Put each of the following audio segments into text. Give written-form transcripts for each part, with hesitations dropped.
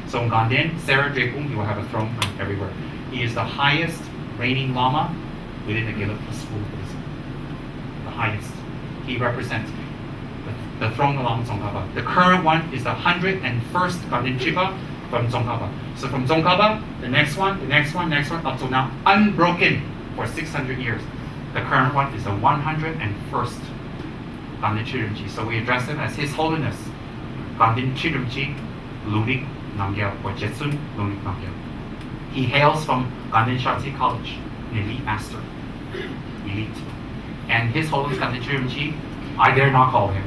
So in Ganden, Sarah Drepung, he will have a throne everywhere. He is the highest reigning Lama within the Gelugpa school. The highest. He represents the throne of Lama Tsongkhapa. The current one is the 101st Ganden Chipa from Tsongkhapa. So from Tsongkhapa, the next one, up to now, unbroken for 600 years. The current one is the 101st Ganden Chirimchi. So we address him as His Holiness Ganden Chirimchi Lunik Namgyal, or Jetsun Lunik Namgyal. He hails from Ganden Shatsi College, an elite master. Elite. And His Holiness Ganden Chirimchi, I dare not call him.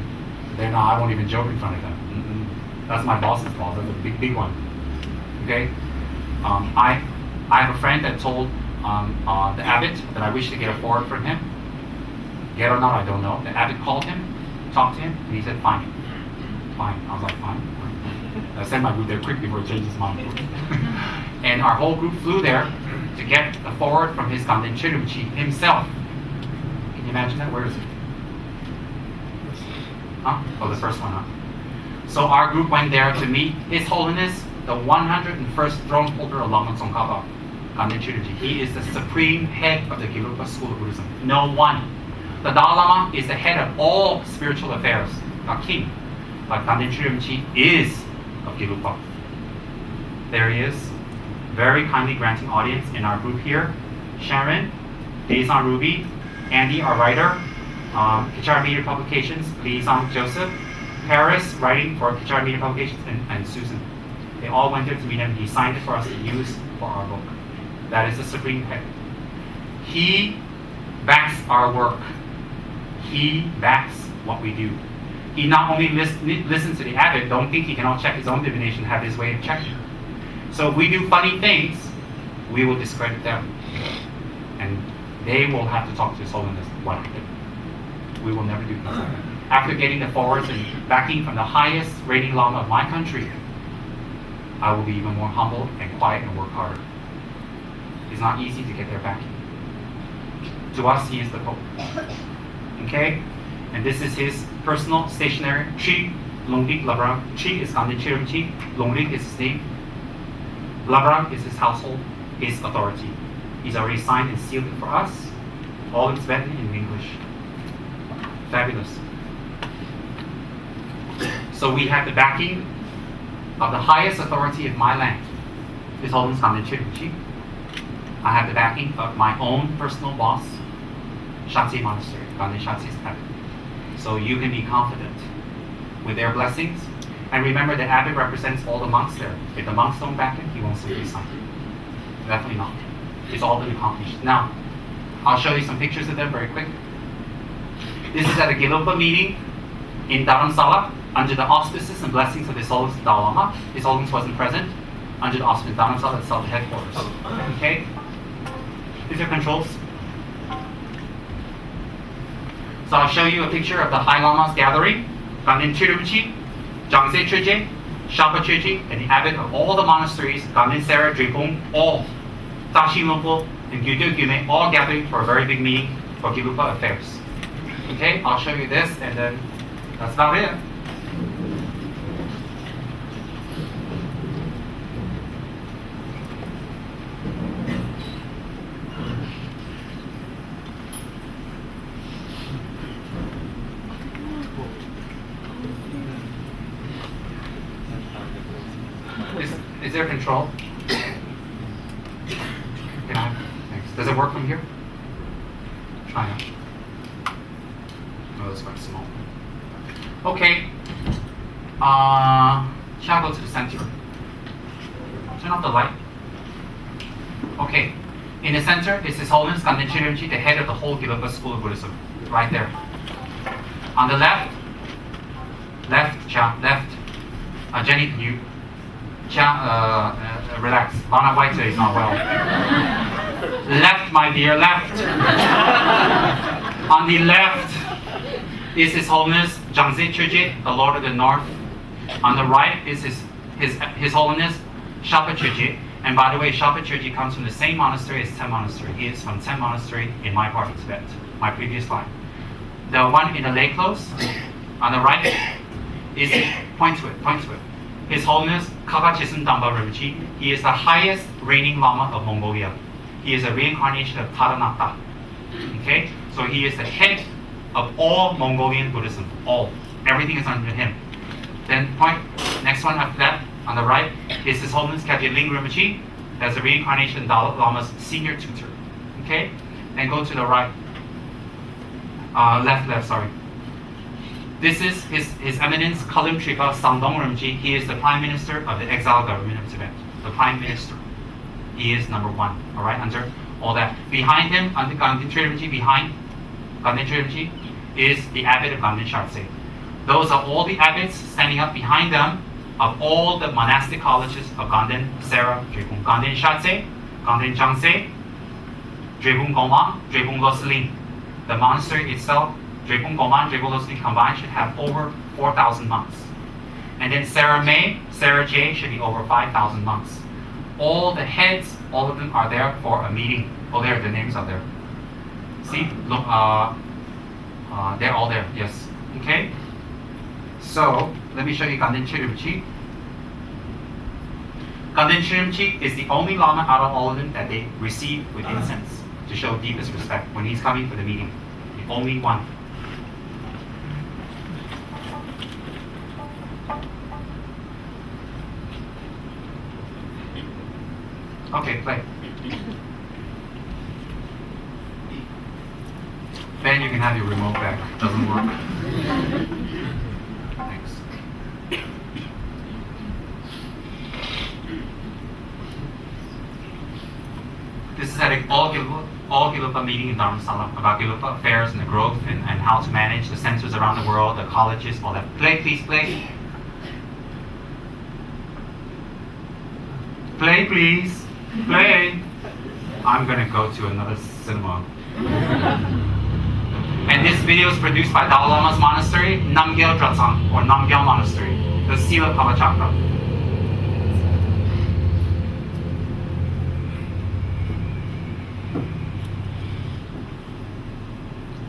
I won't even joke in front of him. That's my boss's boss. That's a big one. Okay? I have a friend that told the abbot that I wish to get a forward from him. Get or not, I don't know. The abbot called him, talked to him, and he said, fine. Fine. I was like, fine. I sent my group there quick before he changed his mind. And our whole group flew there to get a forward from his Ganden Chirimchi himself. Can you imagine that? Where is it? Huh? Oh, the first one, huh? So our group went there to meet His Holiness, the 101st throne holder of Lama Tsongkhapa, Ganden Chirimchi. He is the supreme head of the Gelugpa school of Buddhism. No one. The Dalai Lama is the head of all spiritual affairs, a king. But Ganden Chirimchi is of Gelugpa. There he is, very kindly granting audience in our group here. Sharon, Liaison Ruby, Andy, our writer, Kichara Media Publications, Liaison Joseph, Paris, writing for Kichara Media Publications, and Susan. They all went there to meet him. He signed it for us to use for our book. That is the supreme head. He backs our work. He backs what we do. He not only listens to the abbot, don't think he cannot check his own divination, have his way of checking. So if we do funny things, we will discredit them. And they will have to talk to His Holiness what happened. We will never do things like that. After getting the forwards and backing from the highest reigning Lama of my country, I will be even more humble and quiet and work harder. It's not easy to get their backing. To us, he is the Pope. Okay? And this is his personal stationery. Chi Longrik Labrang. Chi is Ganden Chirimchi. Longrik is his name. Labrang is his household, his authority. He's already signed and sealed it for us. All in Tibetan and in English. Fabulous. So we have the backing of the highest authority of my land, His Holiness Ganden Chirimchi. I have the backing of my own personal boss, Shatsi Monastery, Ganden Shatsi's abbot. So you can be confident with their blessings. And remember, the abbot represents all the monks there. If the monks don't back him, he won't simply sign. Definitely not. It's all been accomplished. Now, I'll show you some pictures of them very quick. This is at a Gelugpa meeting in Dharamsala under the auspices and blessings of His Holiness Dalai Lama. His Holiness wasn't present. Under the auspices of Dharamsala itself, the headquarters. Okay? These are controls. So I'll show you a picture of the High Lamas gathering. Ganden Chirimchi, Jangse Chöje, Shalpa Chöje, and the abbot of all the monasteries, Ganden Sera, Drepung, all, Tashi Lumpo, and Gyudo Gyume, all gathering for a very big meeting for Gelugpa affairs. Okay, I'll show you this, and then that's about it. Is there control? Can I? Thanks. Does it work from here? Try it. Oh, that's quite small. Okay. Shall I go to the center? Turn off the light. Okay. In the center is His Holiness Ganden Chirimchi, the head of the whole Gelugpa school of Buddhism. Right there. On the left. Jenny, can you relax. Lana White is not well. Left, my dear, left. On the left is His Holiness Jangse Chöje, the Lord of the North. On the right is His Holiness Shalpa Chöje. And by the way, Shalpa Chöje comes from the same monastery as Tsem Monastery. He is from Tsem Monastery in my part of Tibet, my previous life. The one in the lake close, on the right, is point to it. His Holiness Kaba Chisum Damba Rinpoche. He is the highest reigning Lama of Mongolia. He is a reincarnation of Taranata. Okay? So he is the head of all Mongolian Buddhism. All. Everything is under him. Then next one after that, on the right, is His Holiness Khyentse Ling Rinpoche. That's a reincarnation Dalai Lama's senior tutor. Okay? Then go to the right. Left, sorry. This is His Eminence Kalim Tripa Sangdong Rinpoche. He is the Prime Minister of the exile government of Tibet. The Prime Minister. He is number one. Alright, under all that. Behind him, under Ganden Rinpoche, behind Ganden Rinpoche, is the Abbot of Ganden Shartse. Those are all the abbots standing up behind them of all the monastic colleges of Ganden, Sera, Drepung, Ganden Shartse, Ganden Jangse, Drepung Goma, Drepung Loselin. The monastery itself, Drepung Goma and Drepung Loselin combined should have over 4,000 monks. And then Sera May, Sera J should be over 5,000 monks. All the heads, all of them are there for a meeting. Oh, there, the names are there. See, look, they're all there, yes. Okay? So, let me show you Ganden Rinpoche. Ganden Rinpoche is the only Lama out of all of them that they receive with incense to show deepest respect when he's coming for the meeting. The only one. Okay, play. Then you can have your remote back. Doesn't work. Thanks. This is at an all Gelugpa meeting in Dharma about Gelugpa affairs and the growth and how to manage the centers around the world, the colleges, all that. Play, please, play. Play, please. Play. I'm gonna go to another cinema. And this video is produced by Dalai Lama's monastery, Namgyal Dratsang, or Namgyal Monastery, the Sila Pavachakra.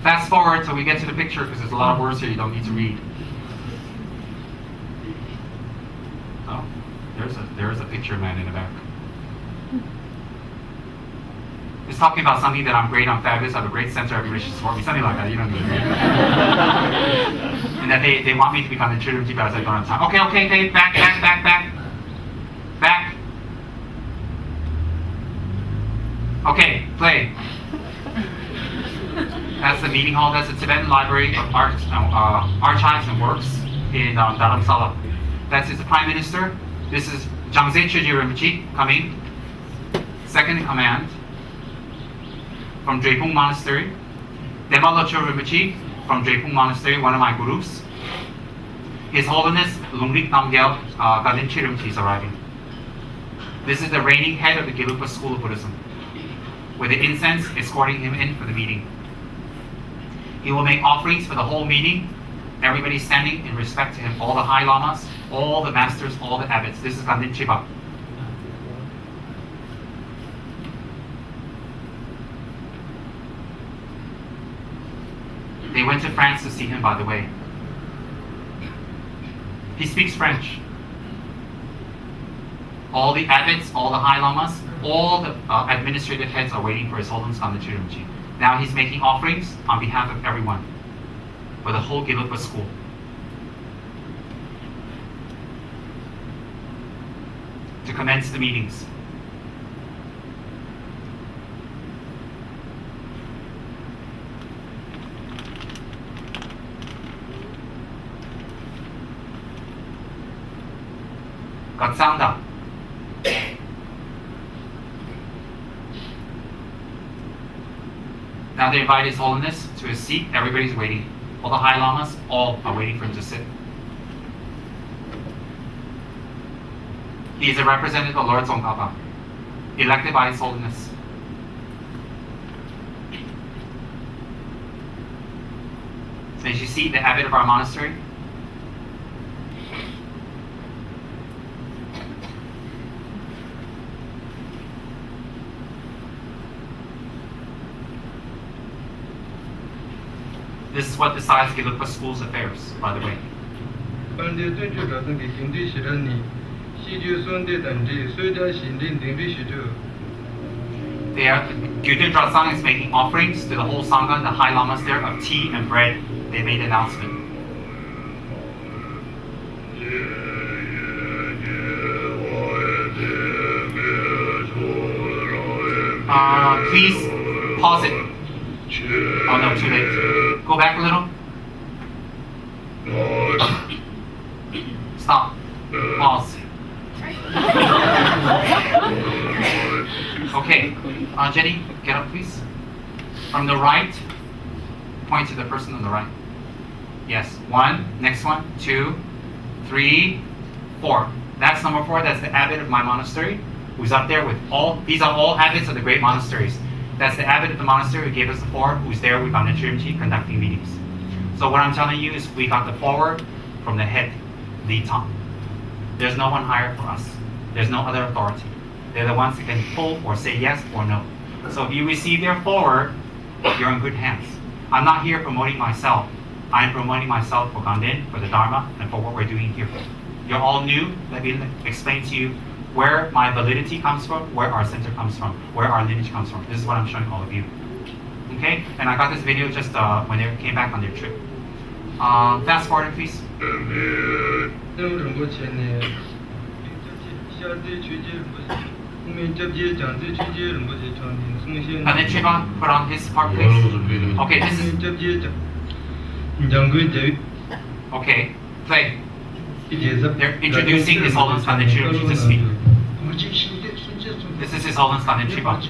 Fast forward till we get to the picture because there's a lot of words here you don't need to read. Oh, there's a picture man in the back. It's talking about something that I'm great, I'm fabulous, I have a great center, everybody should support me, something like that, you don't need to read. And that they want me to become the Trinity, but as I go on time. Okay, back. Okay, play. That's the meeting hall, that's the Tibetan Library of Archives and Works in Dharamsala. That's his Prime Minister. This is Jangze Chögyö Rinpoche coming, second in command. From Drepung Monastery, Dema Locho Rinpoche from Drepung Monastery, one of my gurus. His Holiness Lungrik Namgyal Ganden Rinpoche is arriving. This is the reigning head of the Gelugpa school of Buddhism, with the incense escorting him in for the meeting. He will make offerings for the whole meeting. Everybody standing in respect to him, all the high lamas, all the masters, all the abbots. This is Ganden Chiba. They went to France to see him, by the way. He speaks French. All the abbots, all the high lamas, all the administrative heads are waiting for His Holiness Ganden Rinpoche. Now he's making offerings on behalf of everyone for the whole Gelugpa school. To commence the meetings. Gatsanda. Now they invite His Holiness to his seat. Everybody's waiting. All the high lamas, all are waiting for him to sit. He is a representative of Lord Tsongkhapa, elected by His Holiness. So as you see, the abbot of our monastery. This is what decides Gelugpa School's affairs, by the way. Gyudin Dratsang is making offerings to the whole Sangha, the High Lamas there, of tea and bread. They made an announcement. Please pause it. Oh no, too late. Go back a little. Stop. Pause. Okay. Jenny, get up please. From the right, point to the person on the right. Yes. 1, next one, 2, 3, 4. That's number 4. That's the abbot of my monastery, who's up there with these are all abbots of the great monasteries. That's the abbot of the monastery who gave us the forward, who's there with Rinpoche conducting meetings. So what I'm telling you is we got the forward from the head, the top. There's no one higher for us. There's no other authority. They're the ones who can pull or say yes or no. So if you receive their forward, you're in good hands. I'm not here promoting myself. I'm promoting myself for Ganden, for the Dharma, and for what we're doing here. You're all new. Let me explain to you where my validity comes from, where our center comes from, where our lineage comes from. This is what I'm showing all of you. Okay? And I got this video just when they came back on their trip. Fast forward, please. And then Tribon, put on his part, please. Okay, this is... Okay, play. They're introducing His Holiness Ganden Chirumji to speak. This is His Holiness Ganden Tribon.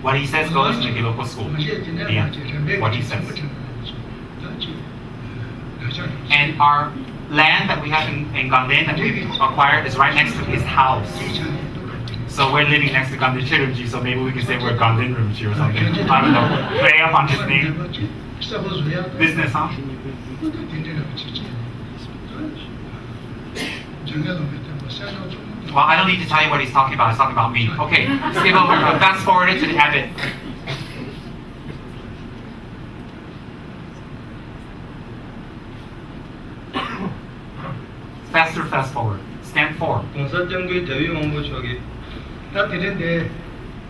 What he says goes in the local school. Yeah, what he says. And our land that we have in Ganden that we acquired is right next to his house. So we're living next to Ganden Chirumji, so maybe we can say we're Ganden Rinpoche or something. I don't know. Play up on his name. Business, huh? Well, I don't need to tell you what he's talking about. He's talking about me. Okay, skip over. Fast forward it to the abbot. Faster, fast forward. Stand for.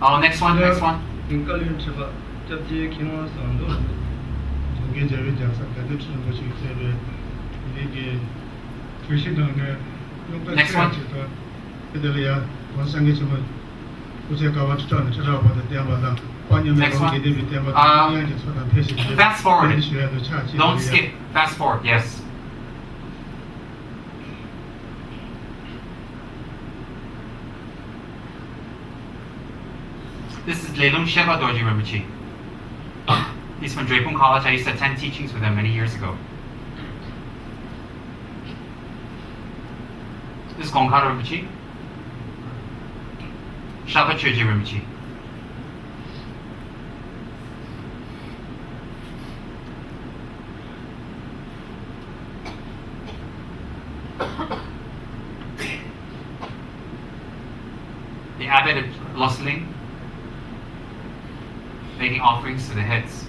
Oh, next one, next one. Next one. Next one. Fast forward. Don't skip. Fast forward. Yes. This is Lelung Sheva Dorji Rinpoche. He's from Drepung College. I used to attend teachings with him many years ago. This is Gongkaro Rinpoche. Shaba Chöji Rinpoche. The abbot of Losling, making offerings to the heads.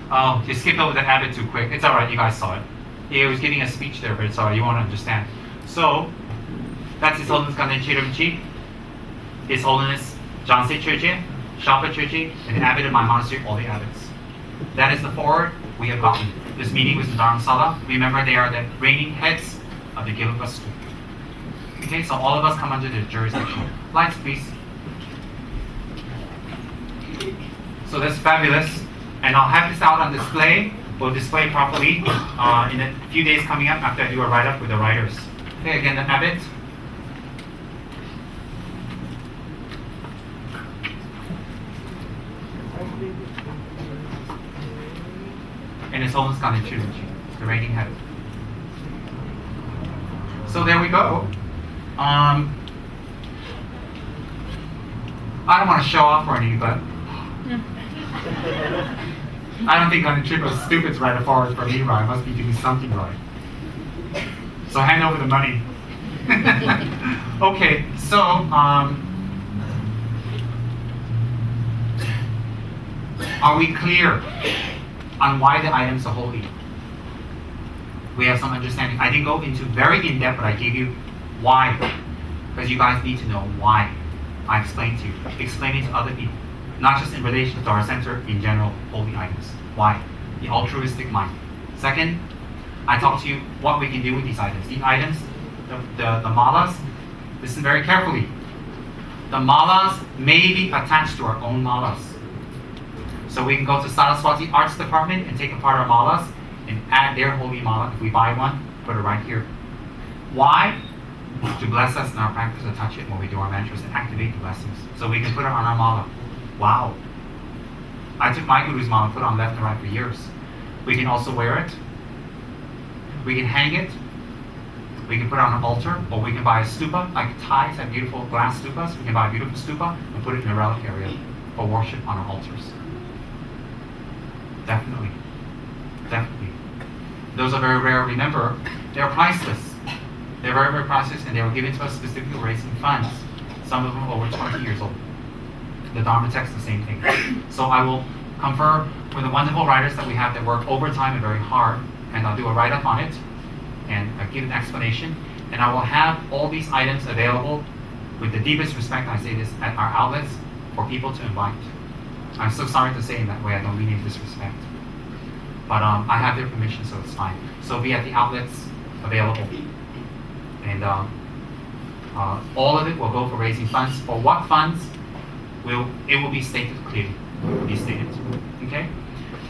Oh, you skipped over the abbot too quick. It's alright, you guys saw it. He was giving a speech there, but it's alright, you won't understand. So, that's His Holiness Ganden Chirumji, His Holiness Janse Chöje, Shapa Chöje, and the abbot of my monastery, all the abbots. That is the forward we have gotten. This meeting was the Dharma Sala. Remember, they are the reigning heads of the Gelugpa school. Okay, so all of us come under their jurisdiction. Lights, please. So that's fabulous. And I'll have this out on display. We'll display properly in a few days coming up after I do a write-up with the writers. Okay, again, the abbot. And His Holiness Ganden Chirumji, the reigning head. So there we go. I don't want to show off or anything, but I don't think Ganden Tribon stupid's right forward for me, right? I must be doing something right. So hand over the money. Okay, so are we clear on why the items are holy? We have some understanding. I didn't go into very in-depth, but I gave you why. Because you guys need to know why. I explained to you. Explain it to other people. Not just in relation to our center, in general, holy items. Why? The altruistic mind. Second, I talked to you what we can do with these items. These items, the malas, listen very carefully. The malas may be attached to our own malas. So we can go to Saraswati Arts Department and take apart our malas and add their holy mala. If we buy one, put it right here. Why? To bless us in our practice, to touch it when we do our mantras and activate the blessings. So we can put it on our mala. Wow. I took my guru's mala and put it on left and right for years. We can also wear it. We can hang it. We can put it on an altar, or we can buy a stupa, like Thais have beautiful glass stupas. We can buy a beautiful stupa and put it in a relic area for worship on our altars. Definitely. Definitely. Those are very rare. Remember, they're priceless. They're very, very priceless, and they were given to us specifically for raising funds. Some of them over 20 years old. The Dharma text, the same thing. So I will confer with the wonderful writers that we have that work overtime and very hard, and I'll do a write-up on it, and I'll give an explanation, and I will have all these items available with the deepest respect. I say this at our outlets for people to invite. I'm so sorry to say in that way, I don't mean any disrespect. But I have their permission, so it's fine. So be at the outlets available. And all of it will go for raising funds. For what funds? It will be stated clearly. Be stated. Okay?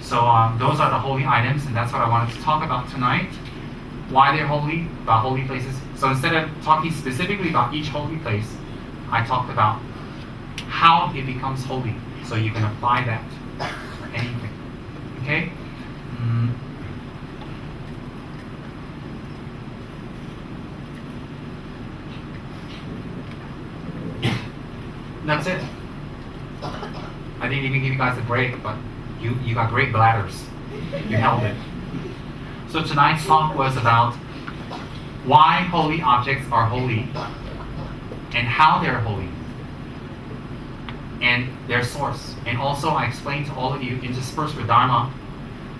So those are the holy items, and that's what I wanted to talk about tonight. Why they're holy, about holy places. So instead of talking specifically about each holy place, I talked about how it becomes holy. So you can apply that for anything. Okay? That's it. I didn't even give you guys a break, but you got great bladders. You held it. So tonight's talk was about why holy objects are holy and how they're holy and their source. And also I explained to all of you interspersed with Dharma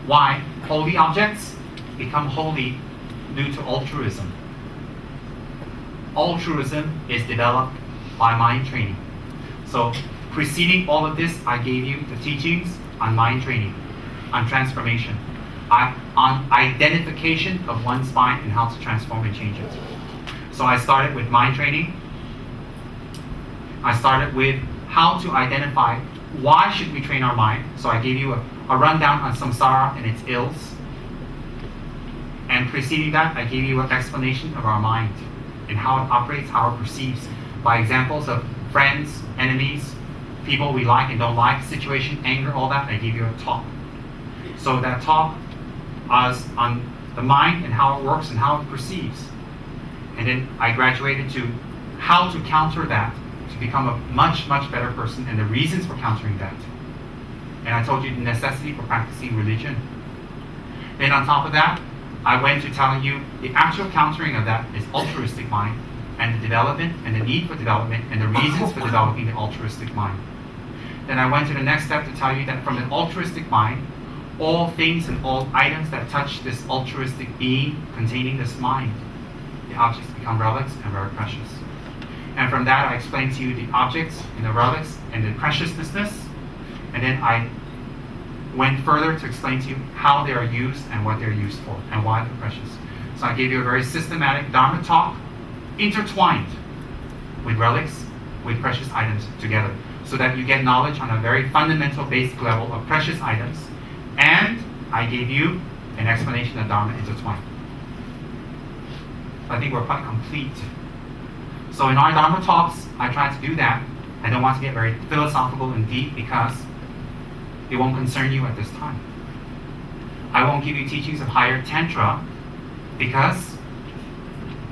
why holy objects become holy due to altruism. Altruism is developed by mind training. So preceding all of this, I gave you the teachings on mind training, on transformation, on identification of one's mind and how to transform and change it. So I started with mind training. I started with how to identify why should we train our mind. So I gave you a rundown on samsara and its ills. And preceding that, I gave you an explanation of our mind and how it operates, how it perceives, by examples of friends, enemies, people we like and don't like, situation, anger, all that. I gave you a talk. So that talk was on the mind and how it works and how it perceives. And then I graduated to how to counter that to become a much, much better person and the reasons for countering that. And I told you the necessity for practicing religion. Then on top of that, I went to telling you the actual countering of that is altruistic mind and the development and the need for development and the reasons for developing the altruistic mind. Then I went to the next step to tell you that from an altruistic mind, all things and all items that touch this altruistic being containing this mind, the objects become relics and very precious. And from that I explained to you the objects and the relics and the preciousness. And then I went further to explain to you how they are used and what they're used for and why they're precious. So I gave you a very systematic Dharma talk intertwined with relics, with precious items together, so that you get knowledge on a very fundamental basic level of precious items. And I gave you an explanation of Dharma intertwined. I think we're quite complete. So in our Dharma talks, I try to do that. I don't want to get very philosophical and deep because it won't concern you at this time. I won't give you teachings of higher Tantra because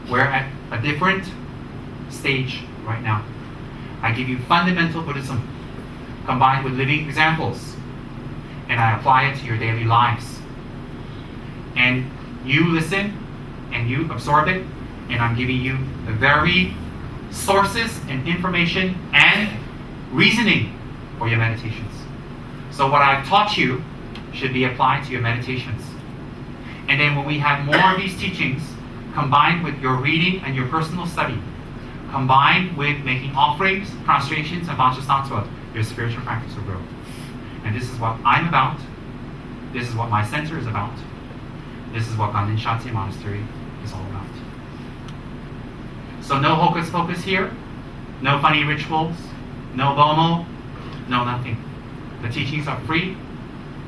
we're at a different stage right now. I give you fundamental Buddhism combined with living examples, and I apply it to your daily lives. And you listen and you absorb it, And I'm giving you the very sources and information and reasoning for your meditations. So what I've taught you should be applied to your meditations. And then when we have more of these teachings, combined with your reading and your personal study, combined with making offerings, prostrations, and Vajrasattva, your spiritual practice will grow. And this is what I'm about. This is what my center is about. This is what Ganden Shatse Monastery is all about. So no hocus pocus here, no funny rituals, no BOMO, no nothing. The teachings are free,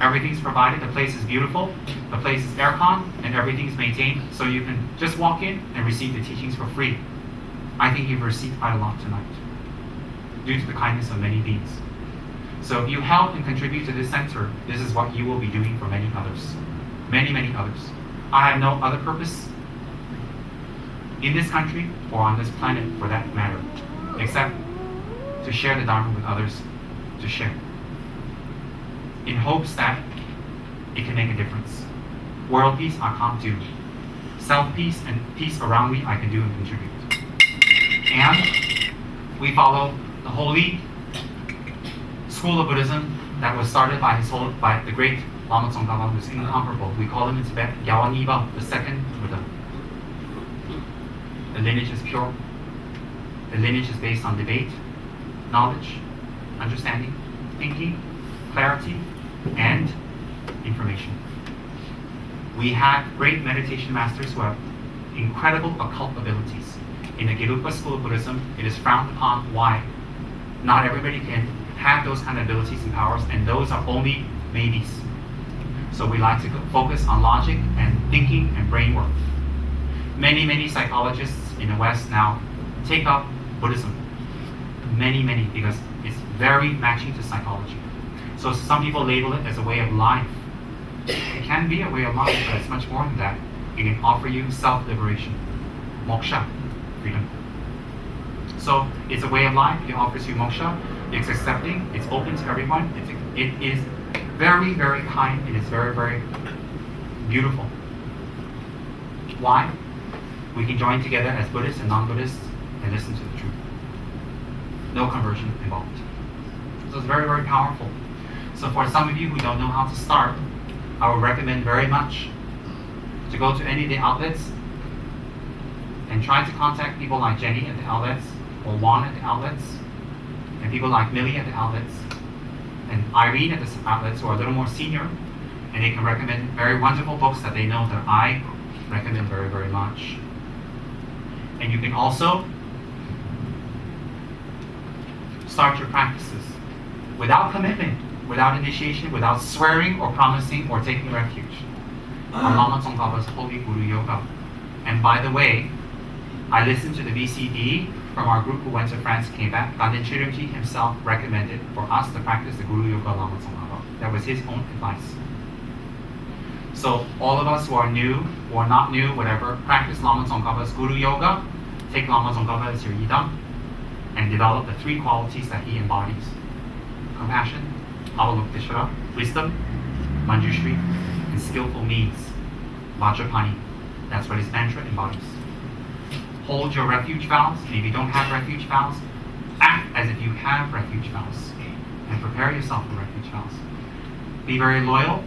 everything's provided, the place is beautiful, the place is aircon, and everything's maintained, so you can just walk in and receive the teachings for free. I think you've received quite a lot tonight, due to the kindness of many beings. So if you help and contribute to this center, this is what you will be doing for many others. Many, many others. I have no other purpose in this country or on this planet for that matter, except to share the Dharma with others, to share, in hopes that it can make a difference. World peace I can't do. Self-peace and peace around me I can do and contribute. And we follow the holy school of Buddhism that was started by the great Lama Tsongkhapa, who's incomparable. We call him in Tibet Gyalaniba, the second Buddha. The lineage is pure. The lineage is based on debate, knowledge, understanding, thinking, clarity, and information. We have great meditation masters who have incredible occult abilities. In the Gelugpa school of Buddhism, it is frowned upon. Why? Not everybody can have those kind of abilities and powers, and those are only maybes. So we like to focus on logic and thinking and brain work. Many, many psychologists in the West now take up Buddhism. Many, many, because it's very matching to psychology. So some people label it as a way of life. It can be a way of life, but it's much more than that. It can offer you self-liberation, moksha, freedom. So it's a way of life. It offers you moksha. It's accepting. It's open to everyone. It is very, very kind. It is very, very beautiful. Why? We can join together as Buddhists and non-Buddhists and listen to the truth. No conversion involved. So it's very, very powerful. So for some of you who don't know how to start, I would recommend very much to go to any of the outlets and try to contact people like Jenny at the outlets, or Juan at the outlets, and people like Millie at the outlets, and Irene at the outlets, who are a little more senior, and they can recommend very wonderful books that they know that I recommend very, very much. And you can also start your practices without commitment, without initiation, without swearing or promising or taking refuge on Lama Tsongkhapa's Holy Guru Yoga. And by the way, I listened to the VCD from our group who went to France and came back. Ganden Chirimji himself recommended for us to practice the Guru Yoga Lama Tsongkhapa. That was his own advice. So all of us who are new or not new, whatever, practice Lama Tsongkhapa's Guru Yoga, take Lama Tsongkhapa as your yidam, and develop the three qualities that he embodies: compassion, avalokiteshvara, wisdom, manjushri, and skillful means, vajrapani. That's what his mantra embodies. Hold your refuge vows, and if you don't have refuge vows, act as if you have refuge vows, and prepare yourself for refuge vows. Be very loyal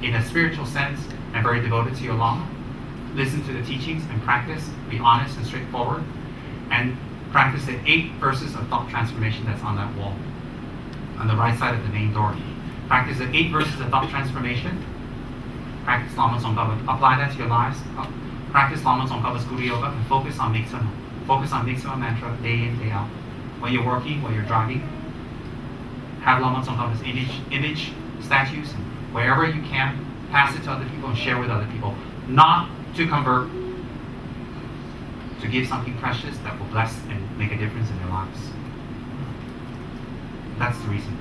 in a spiritual sense and very devoted to your Lama. Listen to the teachings and practice. Be honest and straightforward, and practice the 8 verses of thought transformation that's on that wall, on the right side of the main door. Practice the 8 verses of thought transformation. Practice Lama Tsongkhapa. Apply that to your lives. Practice Lama Tsongkhapa's Guru Yoga and focus on Miksama. Focus on Miksama mantra day in, day out. When you're working, when you're driving, have Lama Tsongkhapa's image, statues, and wherever you can, pass it to other people and share with other people. Not to convert, to give something precious that will bless and make a difference in their lives. That's the reason.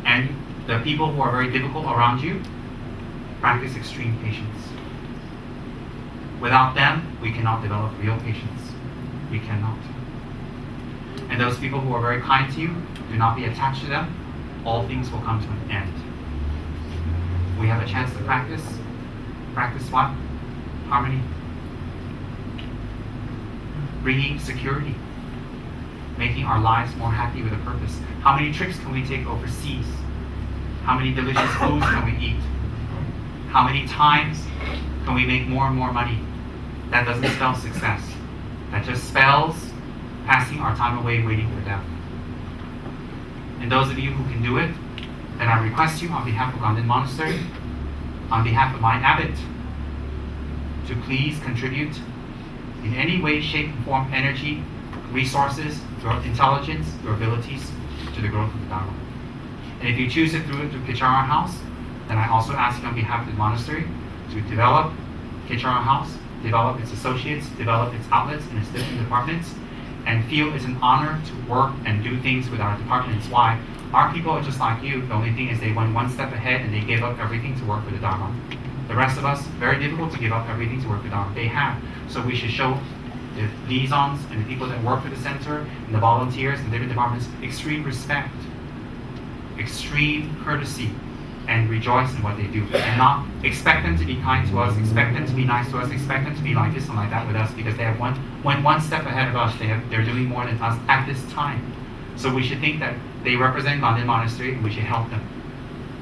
And the people who are very difficult around you, practice extreme patience. Without them, we cannot develop real patience. We cannot. And those people who are very kind to you, do not be attached to them. All things will come to an end. We have a chance to practice. Practice what? Harmony. bringing security, making our lives more happy with a purpose. How many trips can we take overseas? How many delicious foods can we eat? How many times can we make more and more money? That doesn't spell success. That just spells passing our time away waiting for death. And those of you who can do it, then I request you on behalf of Ganden Monastery, on behalf of my abbot, to please contribute in any way, shape, and form, energy, resources, your intelligence, your abilities to the growth of the Dharma. And if you choose it through Kichara House, then I also ask you on behalf of the monastery to develop Kichara House, develop its associates, develop its outlets in its different departments, and feel it's an honor to work and do things with our departments. Why? Our people are just like you. The only thing is they went one step ahead and they gave up everything to work for the Dharma. The rest of us, very difficult to give up everything to work for the Dharma. They have. So we should show the liaisons and the people that work for the center and the volunteers and different departments extreme respect, extreme courtesy, and rejoice in what they do. And not expect them to be kind to us, expect them to be nice to us, expect them to be like this and like that with us, because they have went one step ahead of us. They're doing more than us at this time. So we should think that they represent Ganden Monastery and we should help them.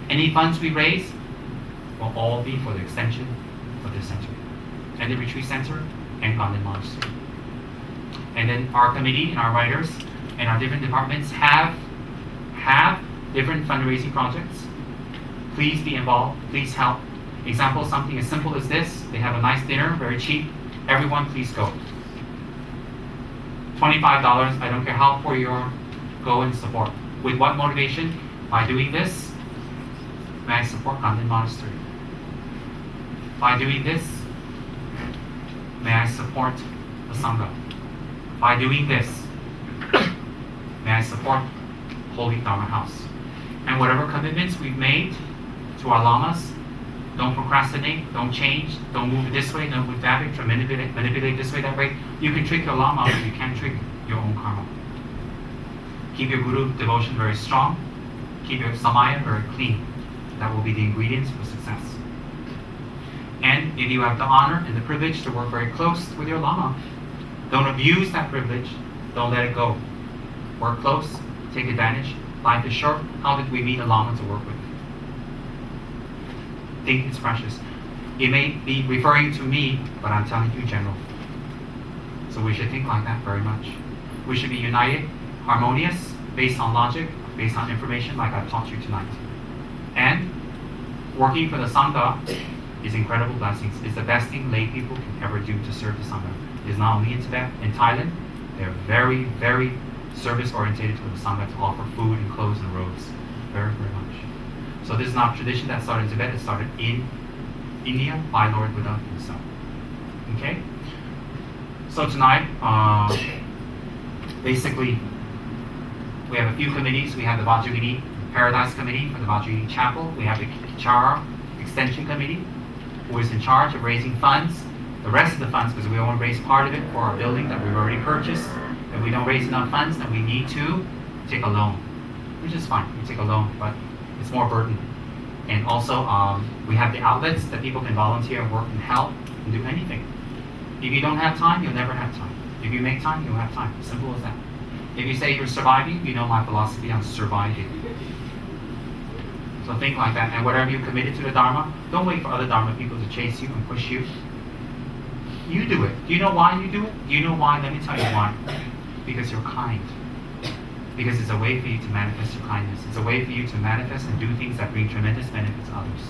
Any funds we raise will all be for the extension of the center and the retreat center and Ganden Monastery. And then our committee and our writers and our different departments have different fundraising projects. Please be involved, please help. Example, something as simple as this. They have a nice dinner, very cheap. Everyone please go. $25, I don't care how poor you are, go and support. With what motivation? By doing this, may I support Ganden Monastery. By doing this, may I support the Sangha. By doing this, may I support Holy Dharma House. And whatever commitments we've made to our Lamas, don't procrastinate, don't change, don't move this way, don't move that way, try to manipulate this way, that way. You can trick your Lama, but you can't trick your own karma. Keep your Guru devotion very strong. Keep your Samaya very clean. That will be the ingredients for success. And if you have the honor and the privilege to work very close with your Lama, don't abuse that privilege. Don't let it go. Work close, take advantage. Life is short. How did we meet a Lama to work with? Think it's precious. It may be referring to me, but I'm telling you general. So we should think like that very much. We should be united, harmonious, based on logic, based on information like I've taught you tonight. And working for the Sangha is incredible blessings. It's the best thing lay people can ever do to serve the Sangha. It's not only in Tibet, in Thailand, they're very, very service oriented to the Sangha to offer food and clothes and robes. Very, very much. So this is not a tradition that started in Tibet, it started in India by Lord Buddha himself. Okay? So tonight, basically, we have a few committees. We have the Vajrayana Paradise Committee for the Vajrayana Chapel. We have the Kichara Extension Committee, who is in charge of raising funds. The rest of the funds, because we only raise part of it for our building that we've already purchased. If we don't raise enough funds, then we need to take a loan, which is fine. We take a loan, but it's more burden. And also, we have the outlets that people can volunteer and work and help and do anything. If you don't have time, you'll never have time. If you make time, you'll have time. Simple as that. If you say you're surviving, you know my philosophy on surviving. So think like that. And whatever you committed to the Dharma, don't wait for other Dharma people to chase you and push you. You do it. Do you know why you do it? Do you know why? Let me tell you why. Because you're kind. Because it's a way for you to manifest your kindness. It's a way for you to manifest and do things that bring tremendous benefit to others.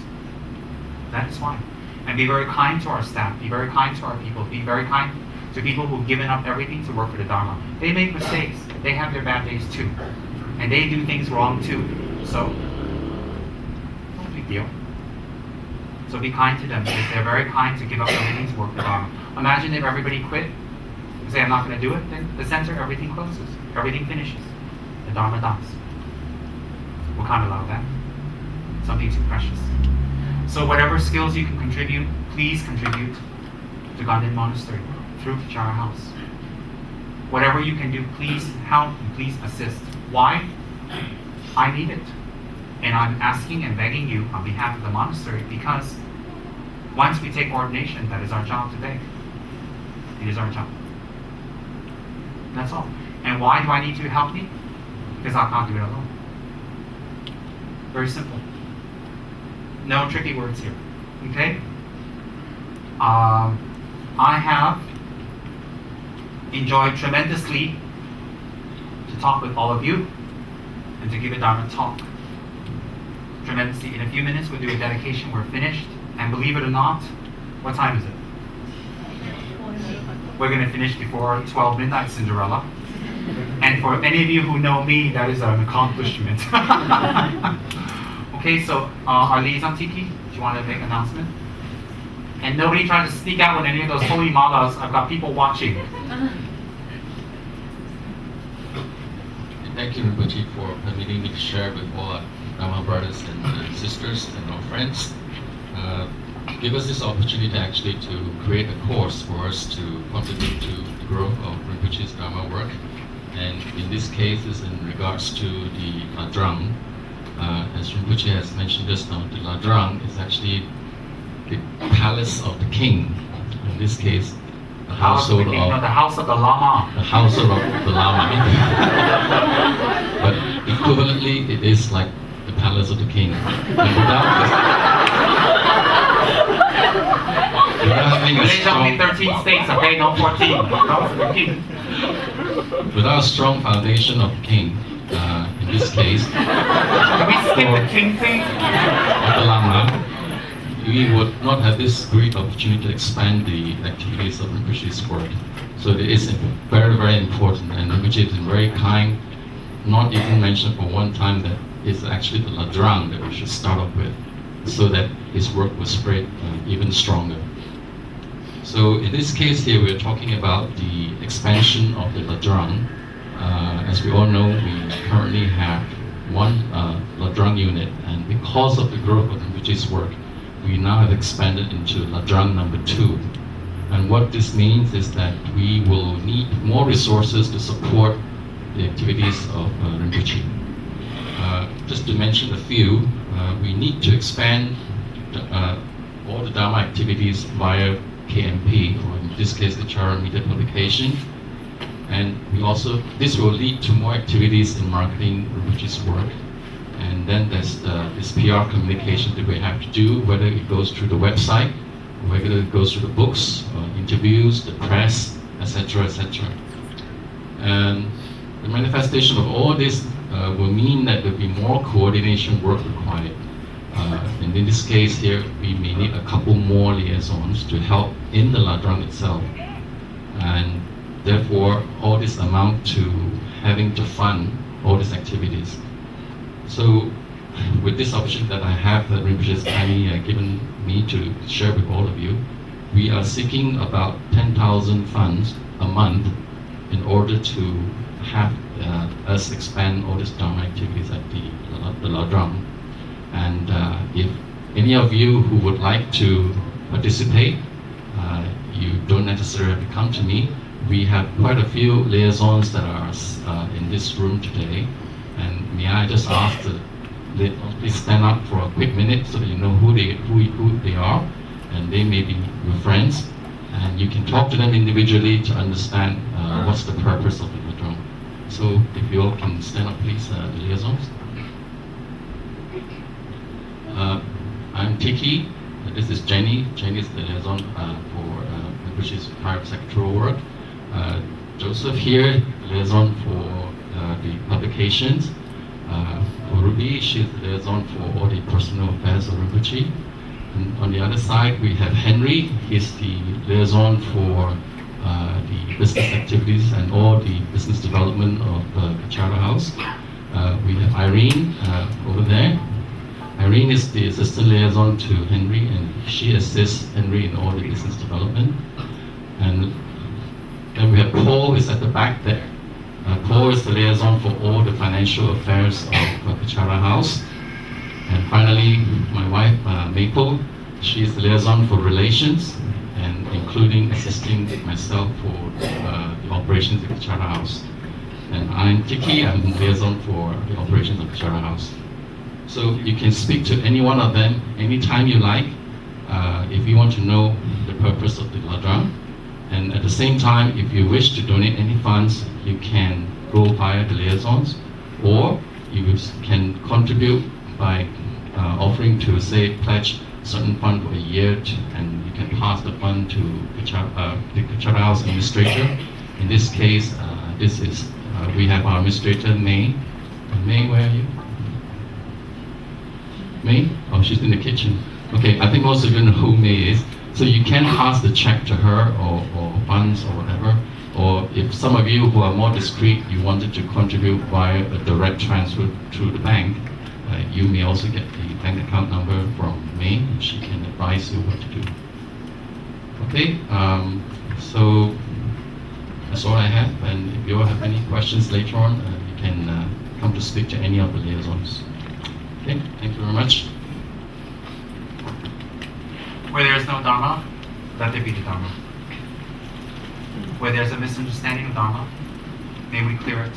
That is why. And be very kind to our staff. Be very kind to our people. Be very kind to people who've given up everything to work for the Dharma. They make mistakes. They have their bad days too. And they do things wrong too. So, no big deal. So be kind to them, because they're very kind to give up everything to work for the Dharma. Imagine if everybody quit and say, I'm not going to do it, then the center, everything closes. Everything finishes. The Dharma dies. We can't allow that. Something too precious. So whatever skills you can contribute, please contribute to Ganden Monastery through Kichara House. Whatever you can do, please help and please assist. Why? I need it. And I'm asking and begging you on behalf of the monastery, because once we take ordination, that is our job to beg. It is our job. That's all. And why do I need you to help me? Because I can't do it alone. Very simple. No tricky words here. Okay? I have enjoyed tremendously to talk with all of you and to give a Dharma talk. Tremendously. In a few minutes we'll do a dedication, we're finished. And believe it or not, what time is it? We're going to finish before 12 midnight, Cinderella. And for any of you who know me, that is an accomplishment. Okay, so our liaison Tiki, do you want to make an announcement? And nobody tries to sneak out with any of those holy malas. I've got people watching. Thank you, Rinpoche, for permitting me to share with all our Dharma brothers and sisters and our friends. Give us this opportunity actually to create a course for us to contribute to the growth of Rinpoche's Dharma work. And in this case, is in regards to the Ladrang. As Rinpoche has mentioned just now, the Ladrang is actually the palace of the king. In this case, the household of the house of the Lama. The household of the Lama. But equivalently, it is like the palace of the king. And without having a strong, 13 states, okay, no 14. House of the king. Without a strong foundation of the king, in this case, can we skip the king thing? Of the Lama, we would not have this great opportunity to expand the activities of Rinpoche's work. So it is very, very important, and Rinpoche is very kind, not even mentioned for one time that it's actually the Ladrang that we should start off with, so that his work will spread even stronger. So in this case here, we're talking about the expansion of the Ladrang. As we all know, we currently have one Ladrang unit, and because of the growth of Rinpoche's work, we now have expanded into Ladrang number 2. And what this means is that we will need more resources to support the activities of Rinpoche. Just to mention a few, we need to expand all the Dharma activities via KMP, or in this case the Chara Media Publication. And we also, this will lead to more activities in marketing Rinpoche's work. And then there's this PR communication that we have to do, whether it goes through the website, or whether it goes through the books, interviews, the press, etc., etc. And the manifestation of all this will mean that there will be more coordination work required. And in this case here, we may need a couple more liaisons to help in the Ladrang itself. And therefore, all this amount to having to fund all these activities. So, with this opportunity that I have, that Rinpoche has kindly given me to share with all of you, we are seeking about 10,000 funds a month in order to have us expand all these Dharma activities at the Ladrang. And if any of you who would like to participate, you don't necessarily have to come to me. We have quite a few liaisons that are in this room today. And may I just ask the liaisons please stand up for a quick minute so that you know who they are, and they may be your friends, and you can talk to them individually to understand what's the purpose of the Ladrang. So if you all can stand up, please, the liaisons. I'm Tiki. This is Jenny. Jenny is the liaison for Rinpoche's private secretarial work. Joseph here, liaison for the publications. For Ruby, she's the liaison for all the personal affairs of Rinpoche. And on the other side, we have Henry. He's the liaison for the business activities and all the business development of Kachara House. We have Irene over there. Irene is the assistant liaison to Henry, and she assists Henry in all the business development. And then we have Paul, who's at the back there. Paul is the liaison for all the financial affairs of Kachara House. And finally, my wife, Maple, she is the liaison for relations, and including assisting myself for the operations of Kachara House. And I'm Tiki, I'm the liaison for the operations of Kachara House. So you can speak to any one of them anytime you like, if you want to know the purpose of the Ladrang. And at the same time, if you wish to donate any funds, you can go via the liaisons, or you can contribute by offering to, say, pledge certain fund for a year, and you can pass the fund to the chapel's administrator. In this case, this is we have our administrator, May. May, where are you? May? Oh, she's in the kitchen. Okay, I think most of you know who May is. So you can pass the check to her, or funds, or whatever. Or if some of you who are more discreet, you wanted to contribute via a direct transfer through the bank, you may also get the bank account number from May, and she can advise you what to do. Okay, so that's all I have, and if you all have any questions later on, you can come to speak to any of the liaisons. Okay, thank you very much. Where there is no Dharma, let there be the Dharma. Where there's a misunderstanding of Dharma, may we clear it.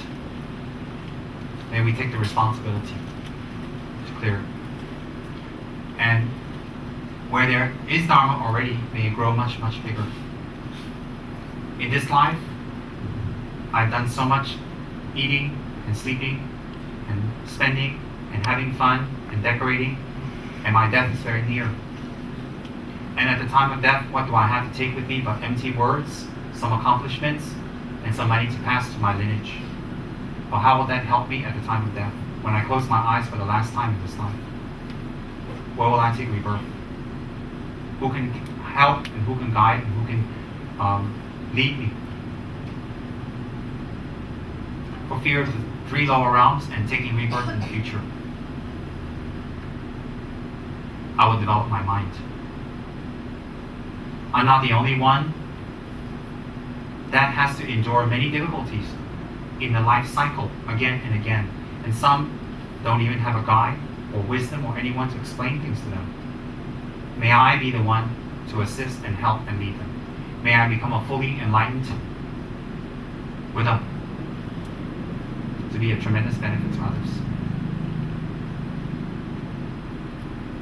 May we take the responsibility to clear it. And where there is Dharma already, may it grow much, much bigger. In this life, I've done so much eating and sleeping and spending and having fun and decorating, and my death is very near. And at the time of death, what do I have to take with me but empty words, some accomplishments, and some money to pass to my lineage? Well, how will that help me at the time of death, when I close my eyes for the last time in this life? Where will I take rebirth? Who can help and who can guide and who can lead me? For fear of the three lower realms and taking rebirth in the future, I will develop my mind. I'm not the only one that has to endure many difficulties in the life cycle again and again. And some don't even have a guide or wisdom or anyone to explain things to them. May I be the one to assist and help and lead them. May I become a fully enlightened Buddha to be a tremendous benefit to others.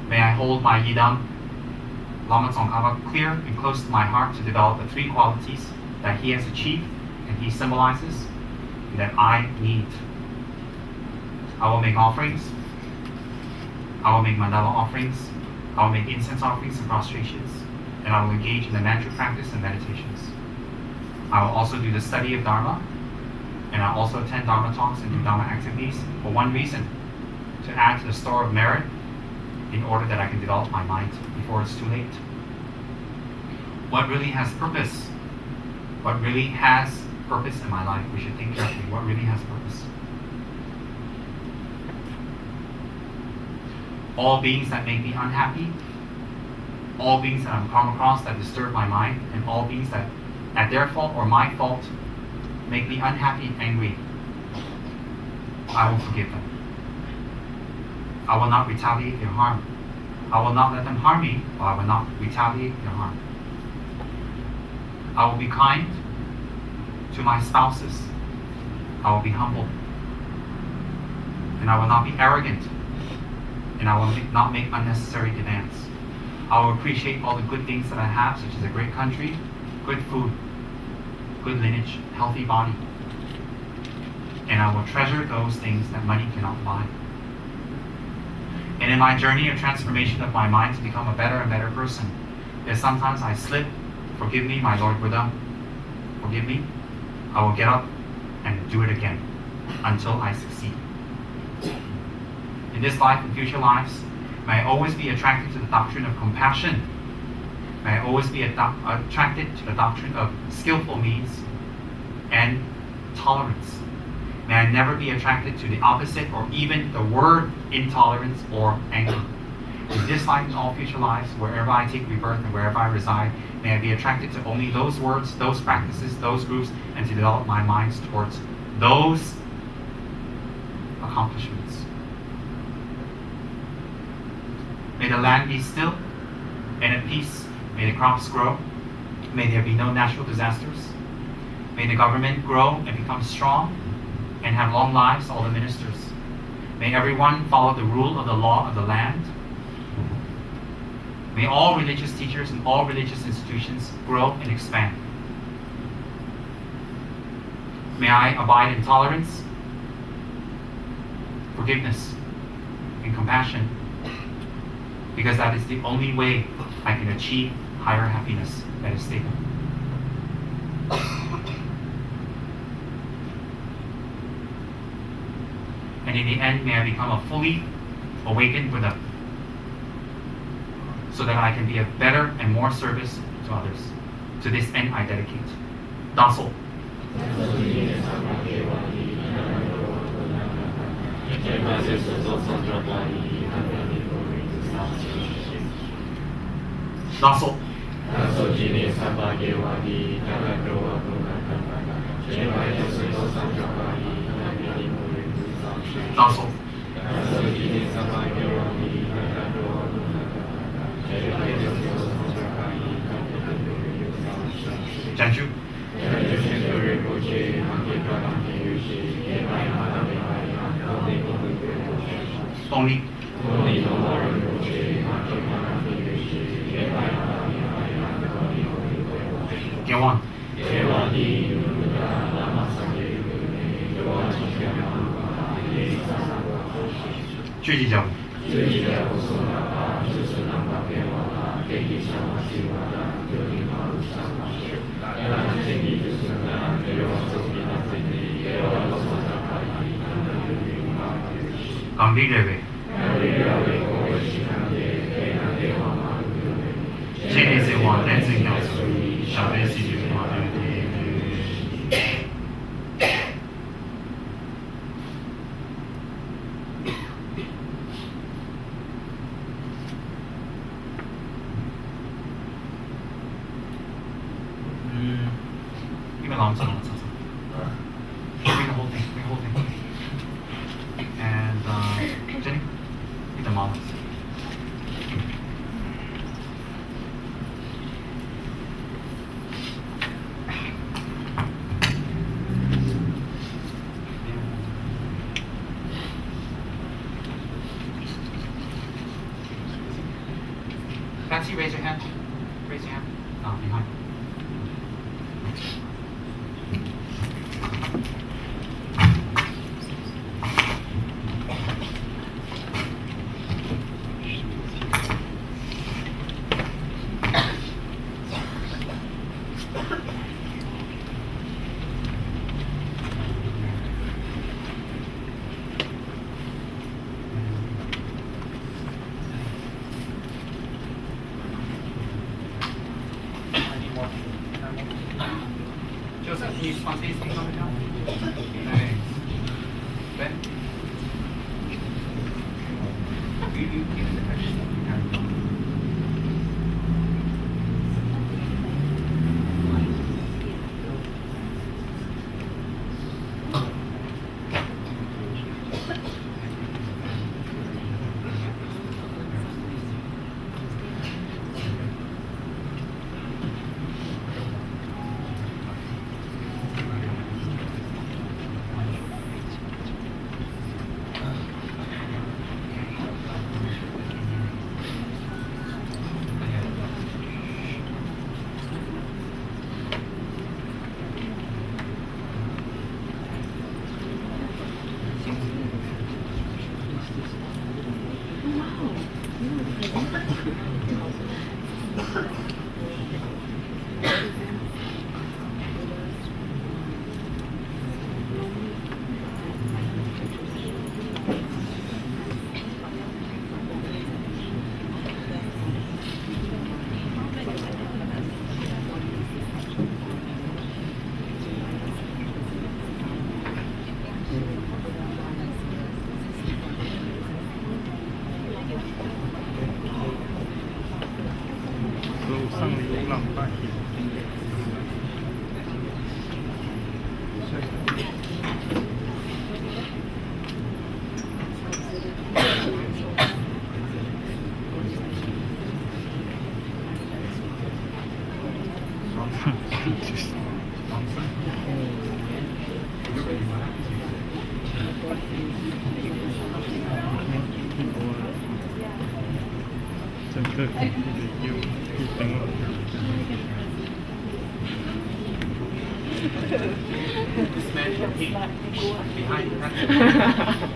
May I hold my Yidam Lama Tsongkhapa clear and close to my heart to develop the three qualities that he has achieved and he symbolizes and that I need. I will make offerings. I will make mandala offerings. I will make incense offerings and prostrations. And I will engage in the mantra practice and meditations. I will also do the study of Dharma. And I also attend Dharma talks and do Dharma activities for one reason: to add to the store of merit in order that I can develop my mind before it's too late. What really has purpose? What really has purpose in my life? We should think carefully. What really has purpose? All beings that make me unhappy, all beings that I've come across that disturb my mind, and all beings that, at their fault or my fault, make me unhappy and angry, I will forgive them. I will not retaliate their harm. I will not let them harm me, or I will not retaliate their harm. I will be kind to my spouses. I will be humble. And I will not be arrogant. And I will not make unnecessary demands. I will appreciate all the good things that I have, such as a great country, good food, good lineage, healthy body. And I will treasure those things that money cannot buy. And in my journey of transformation of my mind to become a better and better person, if sometimes I slip, forgive me, my Lord Buddha, forgive me, I will get up and do it again until I succeed. In this life and future lives, may I always be attracted to the doctrine of compassion. May I always be attracted to the doctrine of skillful means and tolerance. May I never be attracted to the opposite or even the word intolerance or anger. In this life and all future lives, wherever I take rebirth and wherever I reside, may I be attracted to only those words, those practices, those groups, and to develop my minds towards those accomplishments. May the land be still and at peace. May the crops grow. May there be no natural disasters. May the government grow and become strong and have long lives, all the ministers. May everyone follow the rule of the law of the land. May all religious teachers and all religious institutions grow and expand. May I abide in tolerance, forgiveness, and compassion, because that is the only way I can achieve higher happiness that is stable. And in the end, may I become a fully awakened Buddha, so that I can be of better and more service to others. To this end, I dedicate. Daso. Daso. Daso. Janju. Tony. Gyewan. Chujijau. Gambireve. Chinese one dancing council. Shabesi Even long time. Bring the whole thing. Bring the whole thing. And Jenny, get the mamas. Patsy, raise your hand. Raise your hand. Behind. Joseph, can you spontaneously come down? Thanks. Ben? You keep it the extra stuff you can. This man in pink behind that.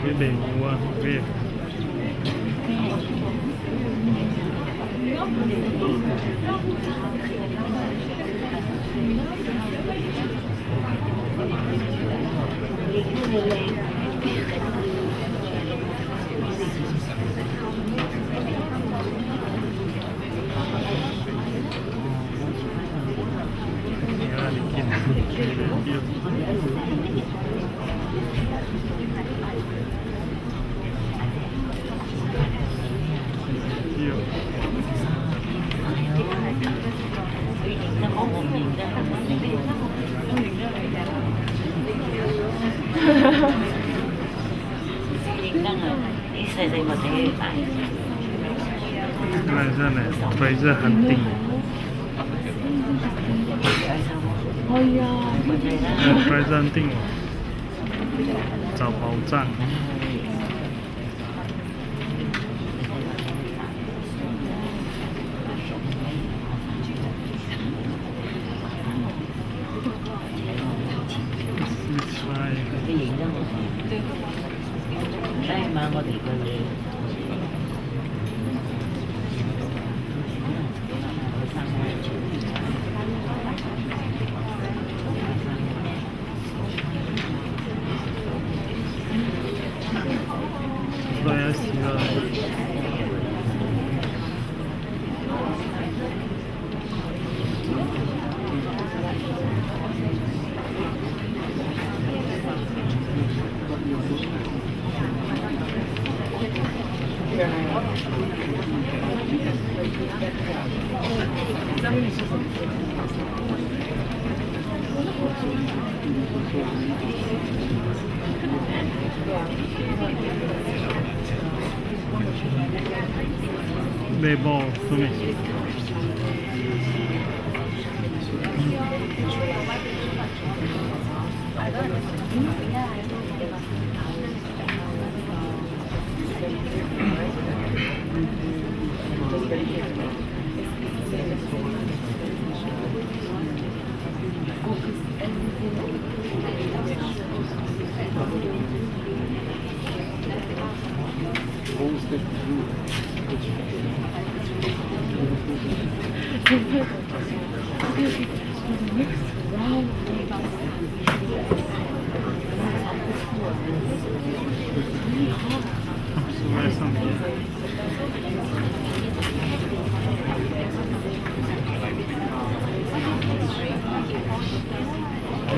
cái đèn qua kia. 細細個睇大。Pleasure 咧，pleasure hunting。係啊。pleasure hunting 找寶藏。你認得我？係嘛，我哋嘅嘢。對啊，是啦。Label for me.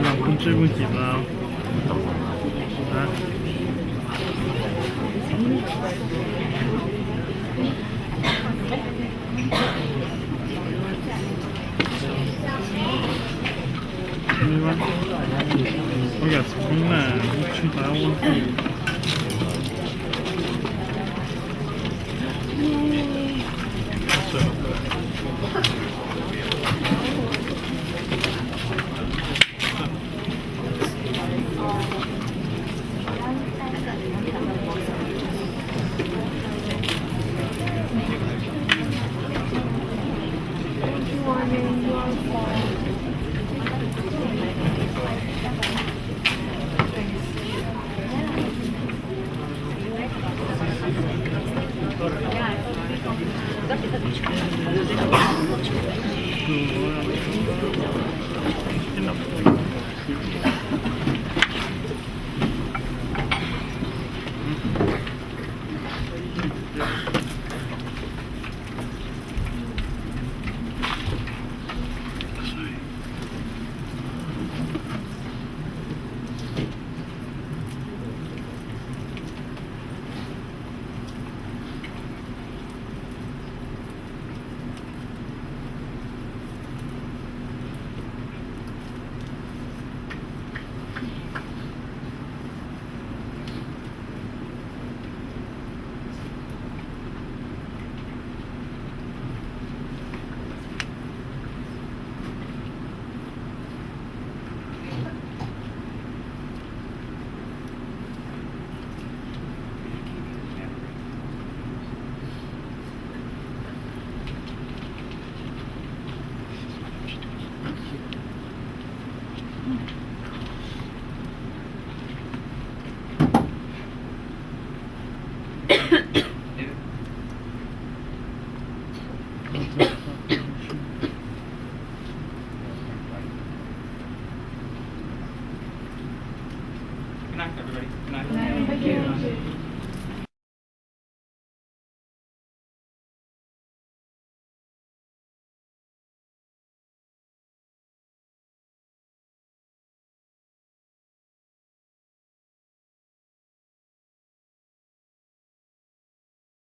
Làm追唔kịp啦，嚇！你話我日本啊，去台灣。Good night, everybody. Good night. Thank you.